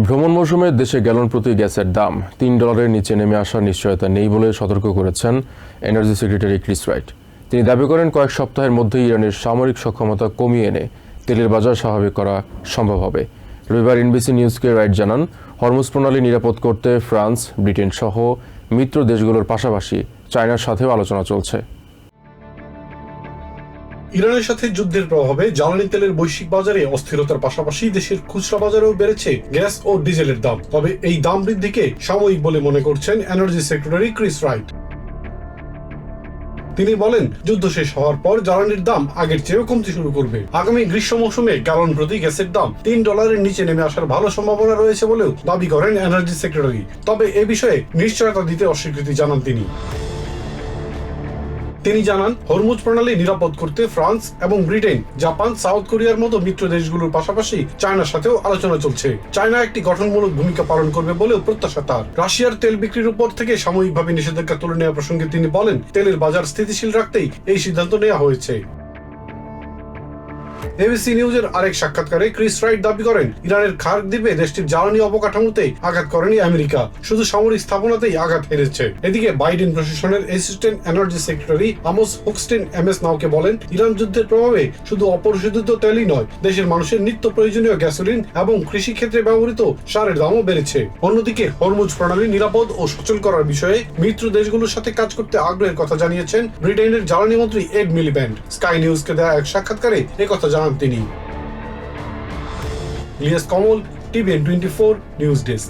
ভ্রমণ মৌসুমে দেশে গ্যালন প্রতি গ্যাসের দাম $3 নিচে নেমে আসার নিশ্চয়তা নেই বলে সতর্ক করেছেন এনার্জি সেক্রেটারি ক্রিস রাইট। তিনি দাবি করেন কয়েক সপ্তাহের মধ্যেই ইরানের সামরিক সক্ষমতা কমিয়ে এনে তেলের বাজার স্বাভাবিক করা সম্ভব হবে। রবিবার এনবিসি নিউজকে রাইট জানান, হরমুজ প্রণালী নিরাপদ করতে ফ্রান্স, ব্রিটেন সহ মিত্র দেশগুলোর পাশাপাশি চায়নার সাথেও আলোচনা চলছে। ইরানের সাথে যুদ্ধের প্রভাবে জ্বালানি তেলের বৈশ্বিক বাজারে অস্থিরতার পাশাপাশি দেশের খুচরা বাজারেও বেড়েছে গ্যাস ও ডিজেলের দাম। তবে এই দাম বৃদ্ধিকে সাময়িক বলে মনে করছেন এনার্জি সেক্রেটারি ক্রিস রাইট। তিনি বলেন, যুদ্ধ শেষ হওয়ার পর জ্বালানির দাম আগের চেয়েও কমতে শুরু করবে। আগামী গ্রীষ্ম মৌসুমে গ্যালন প্রতি গ্যাসের দাম $3 নিচে নেমে আসার ভালো সম্ভাবনা রয়েছে বলেও দাবি করেন এনার্জি সেক্রেটারি। তবে এ বিষয়ে নিশ্চয়তা দিতে অস্বীকৃতি জানান তিনি। তিনি জানান, হরমুজ প্রণালী নিরাপদ করতে ফ্রান্স এবং ব্রিটেন, জাপান, সাউথ কোরিয়ার মতো মিত্র দেশগুলোর পাশাপাশি চায়নার সাথেও আলোচনা চলছে। চায়না একটি গঠনমূলক ভূমিকা পালন করবে বলেও প্রত্যাশা তার। রাশিয়ার তেল বিক্রির উপর থেকে সাময়িকভাবে নিষেধাজ্ঞা তুলে নেওয়া প্রসঙ্গে তিনি বলেন, তেলের বাজার স্থিতিশীল রাখতেই এই সিদ্ধান্ত নেওয়া হয়েছে। এবিসি নিউজের আরেক সাক্ষাৎকারে ক্রিস রাইট দাবি করেন, ইরানের খার্ক দ্বীপে দেশটির জ্বালানি অবকাঠামোতে আঘাত করেনি আমেরিকা, শুধু সামরিক স্থাপনাতেই আঘাত হেরেছে। এদিকে বাইডেন প্রশাসনের assistant energy secretary Amos Hochstein MS নাওকে বলেন, ইরান যুদ্ধের প্রভাবে শুধু অপরিশোধিত তেলই নয়, দেশের মানুষের নিত্য প্রয়োজনীয় গ্যাসোলিন এবং কৃষি ক্ষেত্রে ব্যবহৃত সারের দামও বেড়েছে। অন্যদিকে হরমুজ প্রণালী নিরাপদ ও সচল করার বিষয়ে মিত্র দেশগুলোর সাথে কাজ করতে আগ্রহের কথা জানিয়েছেন ব্রিটেনের জ্বালানি মন্ত্রী এড মিলিব্যান্ড। স্কাই নিউজকে দেওয়া এক সাক্ষাৎকারে একথা জানান তিনি। Ilias Kamal, TVN 24 news desk.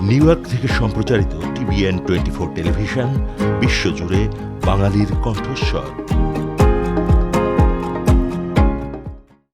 New York থেকে সম্প্রচারিত টিভিএন 24 টেলিভিশন বিশ্বজুড়ে বাঙালির কণ্ঠস্বর।